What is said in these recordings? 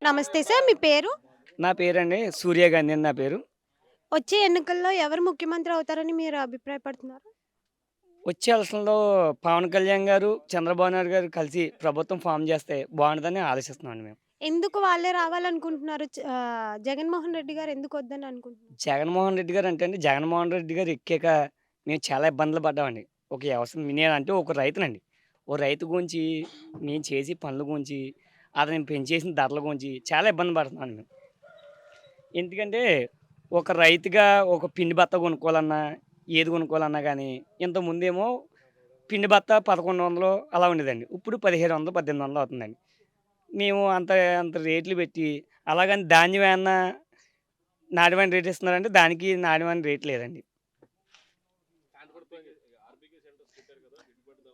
నమస్తే సార్. మీ పేరు? నా పేరండి సూర్యగాంధీ అని నా పేరు. వచ్చే ఎన్నికల్లో ఎవరు ముఖ్యమంత్రి అవుతారని మీరు అభిప్రాయపడుతున్నారు? వచ్చే ఎలక్షన్‌లో పవన్ కళ్యాణ్ గారు, చంద్రబాబు నాయుడు గారు కలిసి ప్రభుత్వం ఫార్మ్ చేస్తే బావుంటదని ఆలోచిస్తున్నామండి మేము. ఎందుకు వాళ్ళే రావాలనుకుంటున్నారు? జగన్మోహన్ రెడ్డి గారు ఎందుకు వద్దని అనుకుంటున్నారు? జగన్మోహన్ రెడ్డి గారు అంటే అండి, జగన్మోహన్ రెడ్డి గారు ఎక్కాక మేము చాలా ఇబ్బందులు పడ్డామండి. ఒక వ్యవసాయం నేనంటే ఒక రైతునండి. ఓ రైతు గురించి నేను చేసే పనుల గురించి, అతను పెంచేసిన ధరల గురించి చాలా ఇబ్బంది పడుతున్నామండి మేము. ఎందుకంటే ఒక రైతుగా ఒక పిండి బత్త కొనుక్కోవాలన్నా, ఏది కొనుక్కోవాలన్నా గానీ ఇంతకుముందేమో పిండి బత్త 1100 అలా ఉండేదండి. ఇప్పుడు 1700, 1800 అవుతుందండి. మేము అంత అంత రేట్లు పెట్టి అలాగని ధాన్యం ఏమన్నా నాణ్యమైన రేట్ ఇస్తున్నారంటే దానికి నాణ్యమైన రేట్ లేదండి.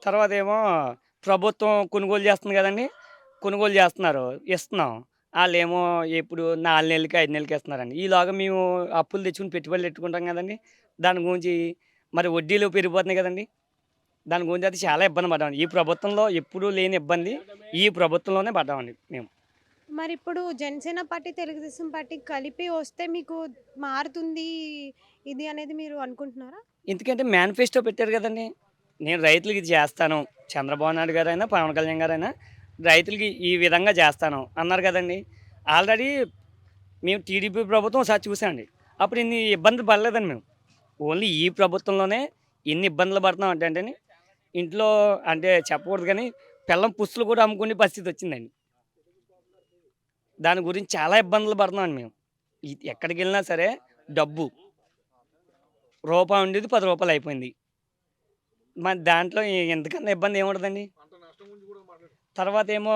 తర్వాతేమో ప్రభుత్వం కొనుగోలు చేస్తుంది గదండీ! కొనుగోలు చేస్తున్నారు. ఇస్తున్నాం. ఆళ్ళేమో ఎప్పుడు 4 నెలలకి, 5 నెలలకి ఇస్తున్నారండి. ఈలోగా మేము అప్పులు తెచ్చుకొని పెట్టుబడులు పెట్టుకుంటాం గదండీ! దాని గురించి మరి వడ్డీలు పెరిగిపోతున్నాయి గదండీ! దాని గురించి అయితే చాలా ఇబ్బంది పడ్డామండి. ఈ ప్రభుత్వంలో ఎప్పుడూ లేని ఇబ్బంది ఈ ప్రభుత్వంలోనే పడ్డామండి మేము. మరిప్పుడు జనసేన పార్టీ, తెలుగుదేశం పార్టీ కలిపి వస్తే మీకు మారుతుంది ఇది అనేది మీరు అనుకుంటున్నారా? ఎందుకంటే మేనిఫెస్టో పెట్టారు గదండీ! నేను రైతులకి ఇది చేస్తాను. చంద్రబాబు నాయుడు గారైనా, పవన్ కళ్యాణ్ గారైనా రైతులకి ఈ విధంగా చేస్తాను అన్నారు గదండీ! ఆల్రెడీ మేము టీడీపీ ప్రభుత్వం ఒకసారి చూసామండి. అప్పుడు ఇన్ని ఇబ్బందులు పడలేదండి మేము. ఓన్లీ ఈ ప్రభుత్వంలోనే ఎన్ని ఇబ్బందులు పడుతున్నాం అంటే అంటేని ఇంట్లో అంటే చెప్పకూడదు గానీ పెళ్ళాం పుస్తులు కూడా అమ్ముకునే పరిస్థితొచ్చిందండి. దాని గురించి చాలా ఇబ్బందులు పడుతున్నామండి మేము. ఎక్కడికెళ్ళినా సరే డబ్బు. రూపాయి ఉండేది రూ. 10 అయిపోయింది. మరి దాంట్లో ఇంతకన్నా ఇబ్బంది ఏముంటదండి? తర్వాతేమో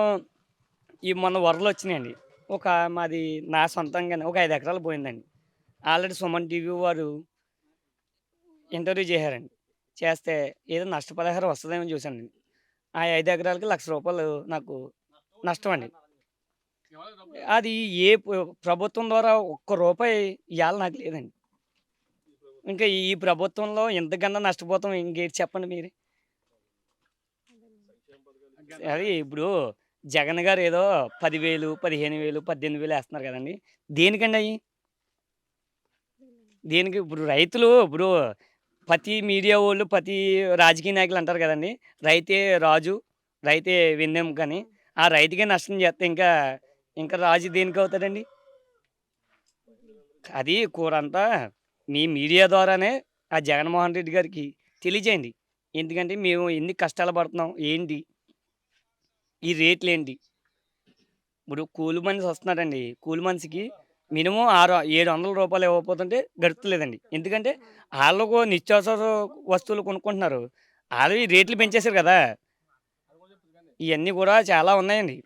ఈ మొన్న వరదలొచ్చినాయండి. ఒక మాది నా సొంతంగానే ఒక 5 ఎకరాలు పోయిందండి. ఆల్రెడీ సుమన్ టీవీ వారు ఇంటర్వ్యూ చేశారండి. చేస్తే ఏదో నష్టపరిహారం వస్తదేమో అని చూసానండి. ఆ 5 ఎకరాలకి రూ. 1,00,000 నాకు నష్టమండి. అది ఏ ప్రభుత్వం ద్వారా ఒక్క రూపాయి ఇయాల నాకు లేదండి. ఇంకా ఈ ప్రభుత్వంలో ఇంతకన్నా నష్టపోతాం ఇంకేటి చెప్పండి మీరే? అది ఇప్పుడు జగన్ గారు ఏదో 10,000, 15,000, 18,000 ఏస్తున్నారు కదండీ! దేనికండి అయి? దేనికి? ఇప్పుడు రైతులు ఇప్పుడు ప్రతి మీడియా వోళ్ళు, ప్రతి రాజకీయ నాయకులు అంటారు కదండీ! రైతే రాజు, రైతే వెన్నెముక అని. ఆ రైతుకే నష్టం చేస్తే ఇంకా రాజు దేనికవుతాడండి? అది కూరంతా మీ మీడియా ద్వారానే ఆ జగన్మోహన్ రెడ్డి గారికి తెలియజేయండి. ఎందుకంటే మేము ఎన్ని కష్టాలు పడుతున్నాం, ఏంటి? ఈ రేట్లేంటి? ఇప్పుడు కూలి మనిషి వస్తున్నాడండి. కూలి మనిషికి మినిమమ్ రూ. 700 ఇవ్వకపోతుంటే గడుస్తలేదండి. ఎందుకంటే ఆళ్ళకు నిత్యావసర వస్తువులు కొనుక్కుంటున్నారు. ఆళ్ళవి రేట్లు పెంచేసారు గదా! ఇయన్నీ గూడా చాలా ఉన్నాయండి.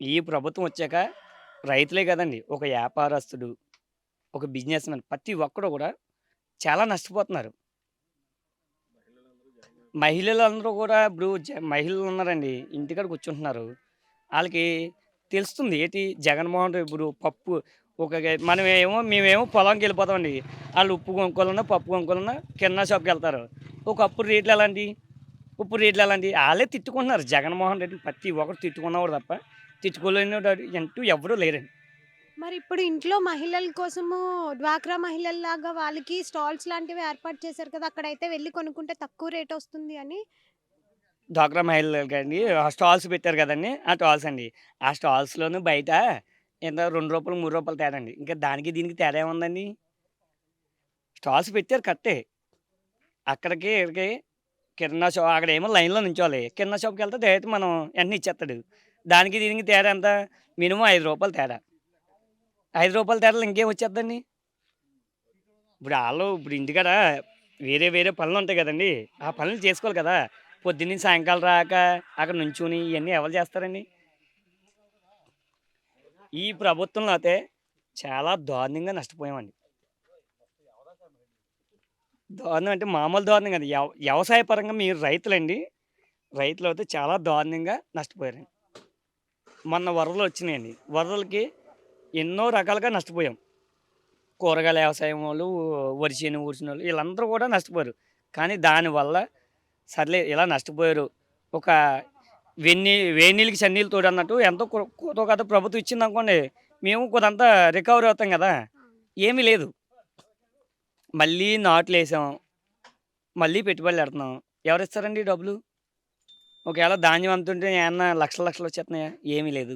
ఈ ప్రభుత్వం వచ్చాక రైతులే కాదండి. ఒక యాపారస్తుడు, ఒక బిజినెస్ మాన్ ప్రతి ఒక్కడు గూడా చాలా నష్టపోతున్నారు. మహిళలందరూ గూడా ఇప్పుడు మహిళలున్నారండి. ఇంటికాడ కూర్చుంటున్నారు. ఆళ్ళకి తెలుస్తుంది. ఏటి జగన్‌మోహన్ రెడ్డి ఇప్పుడు పప్పు మేమేమో పొలంకెళ్ళిపోతామండి. ఆళ్ళు ఉప్పు కొనుక్కోవాలన్నా, పప్పు కొనుక్కోవాలన్నా కిరాణా షాప్‌కెళ్తారు. ఒకప్పుడు రేట్లు ఎలాంటియి? ఇప్పుడు రేట్లు ఎలాంటియి? ఆళ్ళే తిట్టుకుంటున్నారు. జగన్‌మోహన్ రెడ్డిని ప్రతి ఒక్కడు తిట్టుకున్నవాడు తప్ప, తిట్టుకోలేనోడు అంటూ ఎవ్వరు లేరండి. మరిప్పుడు ఇంట్లో మహిళల కోసము డ్వాక్రా మహిళల్లాగా వాళ్ళకి స్టాల్స్ లాంటివి ఏర్పాటు చేశారు కదా! అక్కడైతే వెళ్లి కొనుక్కుంటే తక్కువ రేటొస్తుంది అని. డ్వాక్రా మహిళలకండి ఆ స్టాల్స్ పెట్టారు కదండీ! ఆ స్టాల్స్ అండి. ఆ స్టాల్స్‌లోను బయట ఎంత రూ. 2, రూ. 3 తేడా అండి. ఇంకా దానికి దీనికి తేడా ఏముందండి? స్టాల్స్ పెట్టారు కరెక్టే. అక్కడికి, ఈడకి అక్కడేమో లైన్‌లో నించోవాలి. కిరాణా షాప్‌కెళ్తే డైరెక్ట్ మనం వెంటనే ఇచ్చేత్తాడు. దానికి దీనికి తేడా ఎంత? మినిమమ్ రూ. 5 తేడా. రూ. 5 తేడాలో ఇంకేం వచ్చేద్దండి? ఇప్పుడు ఇంటికాడ వేరే వేరే పనులుంటాయి గదండీ! ఆ పనులు చేసుకోవాలి కదా! పొద్దున్నుంచి సాయంకాలం రాక అక్కడ నుంచొని ఇయన్నీ ఎవరు చేస్తారండి? ఈ ప్రభుత్వంలో అయితే చాలా దారుణంగా నష్టపోయామండి. దారుణం అంటే మామూలు దారుణం కాదు. వ్యవసాయ పరంగా మీరు రైతులండి. రైతులైతే చాలా దారుణంగా నష్టపోయారండి. మొన్న వరదలొచ్చినాయండి. వరదలకి ఎన్నో రకాలుగా నష్టపోయాం. కూరగాయల వ్యవసాయం వోళ్ళు, వరి చేను ఊడ్చినోళ్ళు ఈళ్ళందరూ కూడా నష్టపోయారు. కానీ దానివల్ల సర్లే ఇలా నష్టపోయారు. ఒక వేడి నీళ్ళకి చన్నీళ్ళు తోడన్నట్టు ఎంతో కొతో గొప్పో ప్రభుత్వం ఇచ్చిందనుకోండి. మేము కొంతంతా రికవరీ అవుతాం కదా! అవును. ఏమీ లేదు. మళ్ళీ నాట్లేసాం. మళ్ళీ పెట్టుబడులెడుతున్నాం. ఎవరిస్తారండి డబ్బులు? ఒకవేళ ధాన్యం అమ్ముతుంటే ఏమన్నా లక్షలు లక్షలు వచ్చేస్తున్నాయా? ఏమీ లేదు.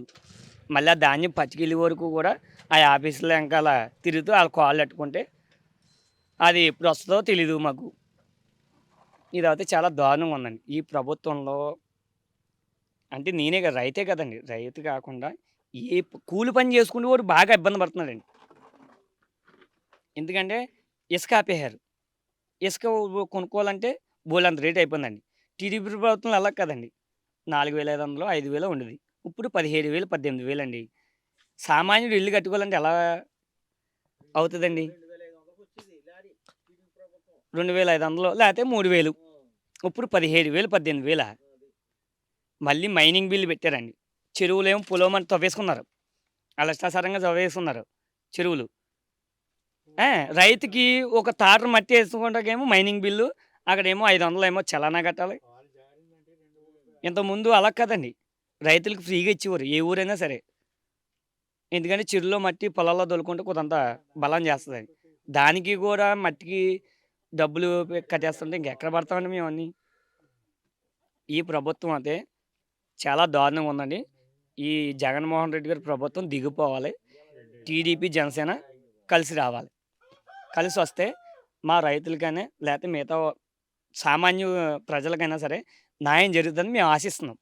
మళ్ళీ ఆ ధాన్యం పట్టుకెళ్ళే వరకు కూడా ఆ ఆఫీసుల ఎనకాల తిరుగుతూ ఆళ్ళ కాళ్ళట్టుకుంటే అది ఎప్పుడొస్తదో తెలీదు మాకు. ఇదైతే చాలా దారుణంగా ఉందండి. ఈ ప్రభుత్వంలో అంటే నేనే కాదు రైతే కదండీ! రైతు కాకుండా ఏ కూలి పని చేసుకునేవాడు బాగా ఇబ్బంది పడుతున్నాడండి. ఎందుకంటే ఇసుక ఆపేశారు. ఇసుక కొనుక్కోవాలంటే బోలెడంత రేట్ అయిపోయిందండి. టీడీపీ ప్రభుత్వంలో అలా కాదండి. 4,500 5,000 ఉండేది. ఇప్పుడు 17,000 18,000 అండి. సామాన్యుడు ఇల్లు కట్టుకోవాలంటే ఎలా అవుతదండి? 2,500 లేకపోతే 3,000 ఇప్పుడు 17,000 18,000 మళ్ళీ మైనింగ్ బిల్లు పెట్టారండి. చెరువులేమో పొలమని తవ్వేసుకున్నారు. ఆళ్ళ ఇష్టాసారంగా తవ్వేసుకున్నారు చెరువులు. ఆ! రైతుకి ఒక తాటర మట్టి ఏసుకోవడానికేమో మైనింగ్ బిల్లు, అక్కడేమో 500 ఏమో చలానా కట్టాలి. ఇంతకుముందు అలా కాదండి. రైతులకి ఫ్రీగా ఇచ్చేవారు. ఏ ఊరైనా సరే. ఎందుకంటే చెరువులో మట్టి పొలాల్లో తోలుకుంటే కొంతంత బలం చేస్తదని. దానికి గూడా మట్టికి డబ్బులు కట్టేస్తుంటే ఇంకెక్కడ పడతామండి మేమన్నీ. ఈ ప్రభుత్వం అయితే చాలా దారుణంగా ఉందండి. ఈ జగన్మోహన్ రెడ్డి గారి ప్రభుత్వం దిగిపోవాలి. టీడీపీ, జనసేన కలిసి రావాలి. కలిసొస్తే మా రైతులకైనా లేతే మిగతా సామాన్య ప్రజలకైనా సరే న్యాయం జరుగుతుందని మేము ఆశిస్తున్నాం.